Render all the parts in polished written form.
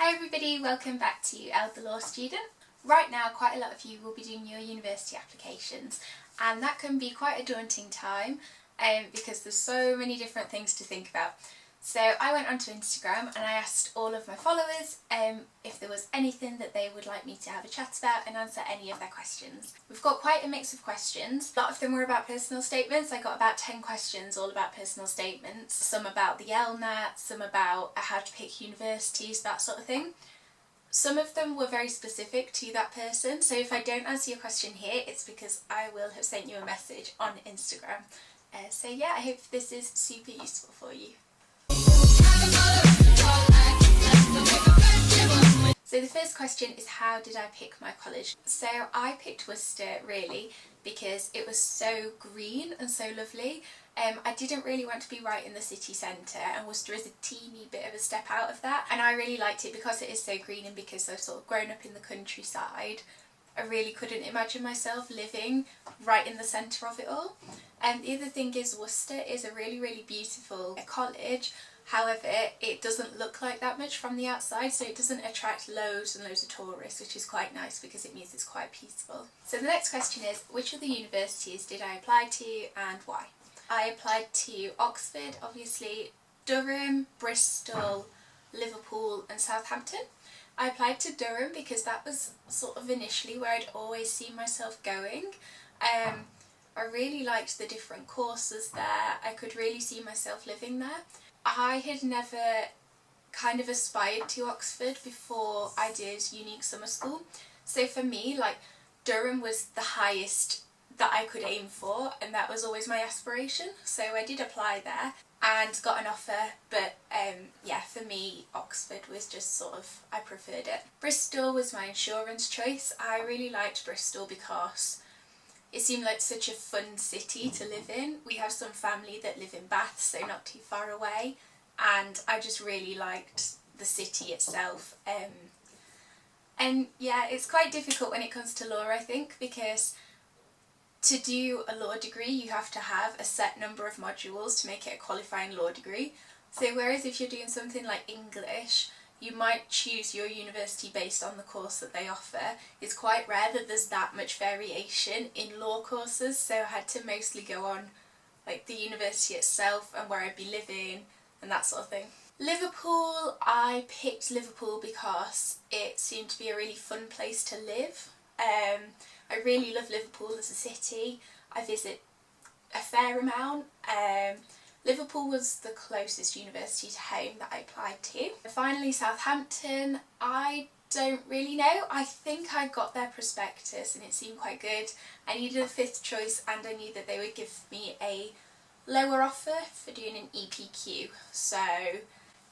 Hi everybody, welcome back to Elle the Law Student. Right now quite a lot of you will be doing your university applications and that can be quite a daunting time because there's so many different things to think about. So I went onto Instagram and I asked all of my followers if there was anything that they would like me to have a chat about and answer any of their questions. We've got quite a mix of questions. A lot of them were about personal statements. I got about 10 questions all about personal statements. Some about the LNAT, some about how to pick universities, that sort of thing. Some of them were very specific to that person, so if I don't answer your question here, it's because I will have sent you a message on Instagram. So yeah, I hope this is super useful for you. So the first question is, how did I pick my college? So I picked Worcester really because it was so green and so lovely. I didn't really want to be right in the city centre, and Worcester is a teeny bit of a step out of that, and I really liked it because it is so green and because I've sort of grown up in the countryside. I really couldn't imagine myself living right in the centre of it all. And the other thing is, Worcester is a really beautiful college. However, it doesn't look like that much from the outside, so it doesn't attract loads and loads of tourists, which is quite nice because it means it's quite peaceful. So the next question is, which of the universities did I apply to and why? I applied to Oxford, obviously, Durham, Bristol, Liverpool and Southampton. I applied to Durham because that was sort of initially where I'd always seen myself going. I really liked the different courses there. I could really see myself living there. I had never kind of aspired to Oxford before I did unique summer school. So for me, like, Durham was the highest that I could aim for, and that was always my aspiration. So I did apply there and got an offer, but yeah, for me Oxford was just sort of, I preferred it. Bristol was my insurance choice. I really liked Bristol because it seemed like such a fun city to live in. We have some family that live in Bath, so not too far away, and I just really liked the city itself. And yeah, it's quite difficult when it comes to law, I think, because to do a law degree you have to have a set number of modules to make it a qualifying law degree. So whereas if you're doing something like English, you might choose your university based on the course that they offer. It's quite rare that there's that much variation in law courses, so I had to mostly go on like the university itself and where I'd be living and that sort of thing. Liverpool, I picked Liverpool because it seemed to be a really fun place to live. I really love Liverpool as a city. I visit a fair amount. Liverpool was the closest university to home that I applied to. Finally, Southampton, I don't really know. I think I got their prospectus and it seemed quite good. I needed a fifth choice and I knew that they would give me a lower offer for doing an EPQ. So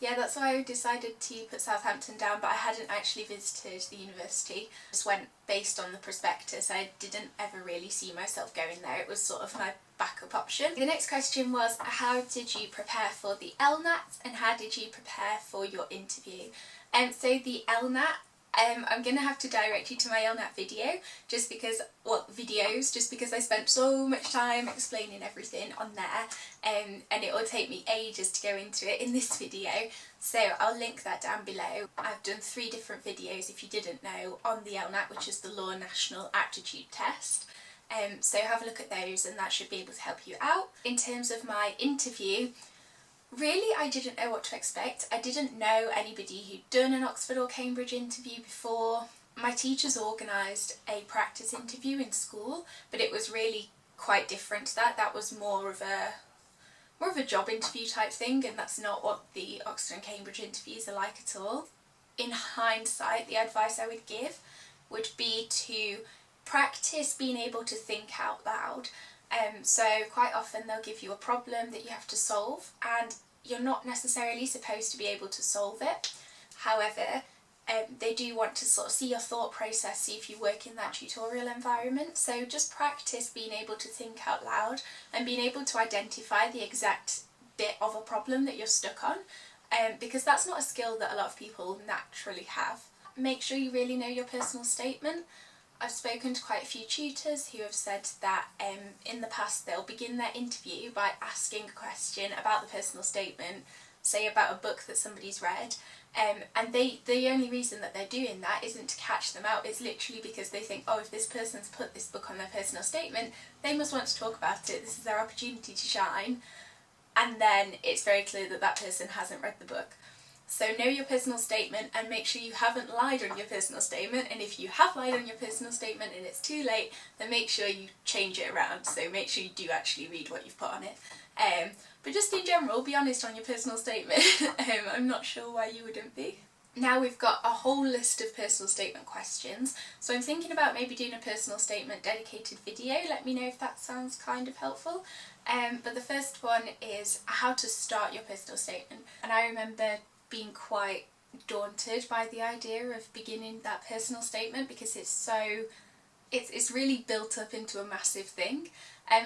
yeah, that's why I decided to put Southampton down, but I hadn't actually visited the university. I just went based on the prospectus. I didn't ever really see myself going there. It was sort of my backup option. The next question was, how did you prepare for the LNAT and how did you prepare for your interview? So the LNAT, I'm going to have to direct you to my LNAT video just because I spent so much time explaining everything on there, and it will take me ages to go into it in this video, so I'll link that down below. I've done 3 different videos, if you didn't know, on the LNAT, which is the Law National Aptitude Test. So have a look at those and that should be able to help you out. In terms of my interview, really I didn't know what to expect. I didn't know anybody who'd done an Oxford or Cambridge interview before. My teachers organised a practice interview in school, but it was really quite different to that. That was more of a job interview type thing, and that's not what the Oxford and Cambridge interviews are like at all. In hindsight, the advice I would give would be to practice being able to think out loud. So quite often they'll give you a problem that you have to solve and you're not necessarily supposed to be able to solve it. However, they do want to sort of see your thought process, see if you work in that tutorial environment. So just practice being able to think out loud and being able to identify the exact bit of a problem that you're stuck on, because that's not a skill that a lot of people naturally have. Make sure you really know your personal statement. I've spoken to quite a few tutors who have said that in the past they'll begin their interview by asking a question about the personal statement say about a book that somebody's read, and the only reason that they're doing that isn't to catch them out, it's literally because they think, oh, if this person's put this book on their personal statement, they must want to talk about it, this is their opportunity to shine, and then it's very clear that that person hasn't read the book. So know your personal statement and make sure you haven't lied on your personal statement, and if you have lied on your personal statement and it's too late, then make sure you change it around, so make sure you do actually read what you've put on it. But just in general, be honest on your personal statement. I'm not sure why you wouldn't be. Now we've got a whole list of personal statement questions, so I'm thinking about maybe doing a personal statement dedicated video. Let me know if that sounds kind of helpful. But the first one is how to start your personal statement, and I remember being quite daunted by the idea of beginning that personal statement because it's really built up into a massive thing.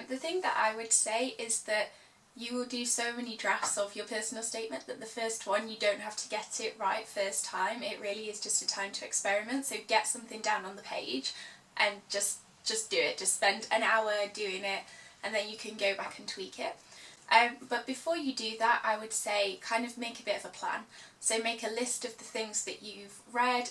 The thing that I would say is that you will do so many drafts of your personal statement that the first one you don't have to get it right first time. It really is just a time to experiment, so get something down on the page and just do it. Just spend an hour doing it and then you can go back and tweak it. But before you do that, I would say kind of make a bit of a plan. So make a list of the things that you've read,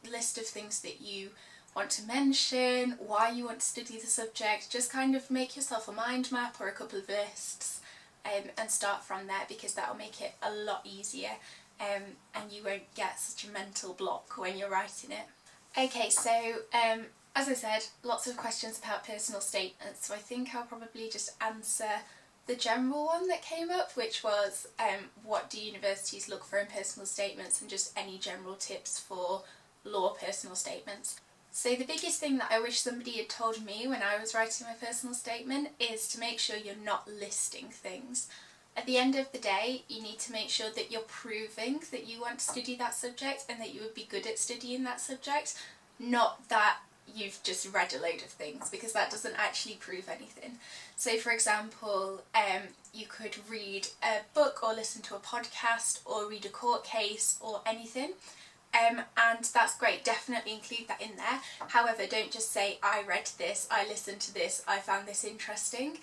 list of things that you want to mention, why you want to study the subject. Just kind of make yourself a mind map or a couple of lists, and start from there, because that will make it a lot easier, and you won't get such a mental block when you're writing it. Okay, so as I said, lots of questions about personal statements, so I think I'll probably just answer the general one that came up, which was what do universities look for in personal statements, and just any general tips for law personal statements. So the biggest thing that I wish somebody had told me when I was writing my personal statement is to make sure you're not listing things. At the end of the day, you need to make sure that you're proving that you want to study that subject and that you would be good at studying that subject, not that you've just read a load of things, because that doesn't actually prove anything. So for example, you could read a book or listen to a podcast or read a court case or anything, and that's great, definitely include that in there. However, don't just say I read this, I listened to this, I found this interesting.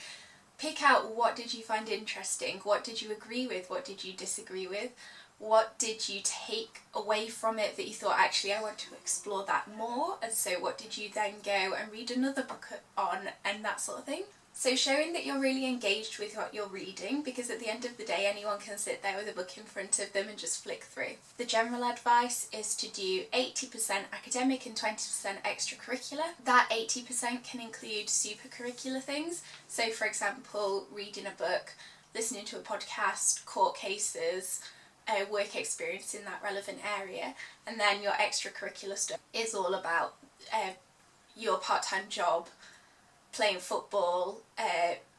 Pick out what did you find interesting, what did you agree with, what did you disagree with, what did you take away from it that you thought, actually I want to explore that more, and so what did you then go and read another book on, and that sort of thing. So showing that you're really engaged with what you're reading, because at the end of the day anyone can sit there with a book in front of them and just flick through. The general advice is to do 80% academic and 20% extracurricular. That 80% can include supercurricular things, so for example reading a book, listening to a podcast, court cases, work experience in that relevant area, and then your extracurricular stuff is all about your part-time job, playing football,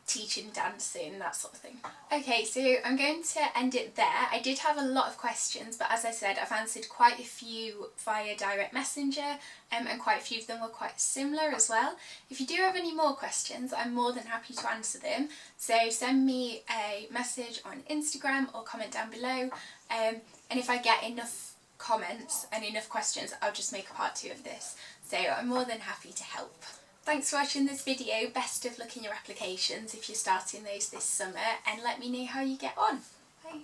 teaching, dancing, that sort of thing. Okay, so I'm going to end it there. I did have a lot of questions, but as I said, I've answered quite a few via direct messenger, and quite a few of them were quite similar as well. If you do have any more questions, I'm more than happy to answer them. So send me a message on Instagram or comment down below, and if I get enough comments and enough questions, I'll just make a part 2 of this. So I'm more than happy to help. Thanks for watching this video. Best of luck in your applications if you're starting those this summer, and let me know how you get on. Bye.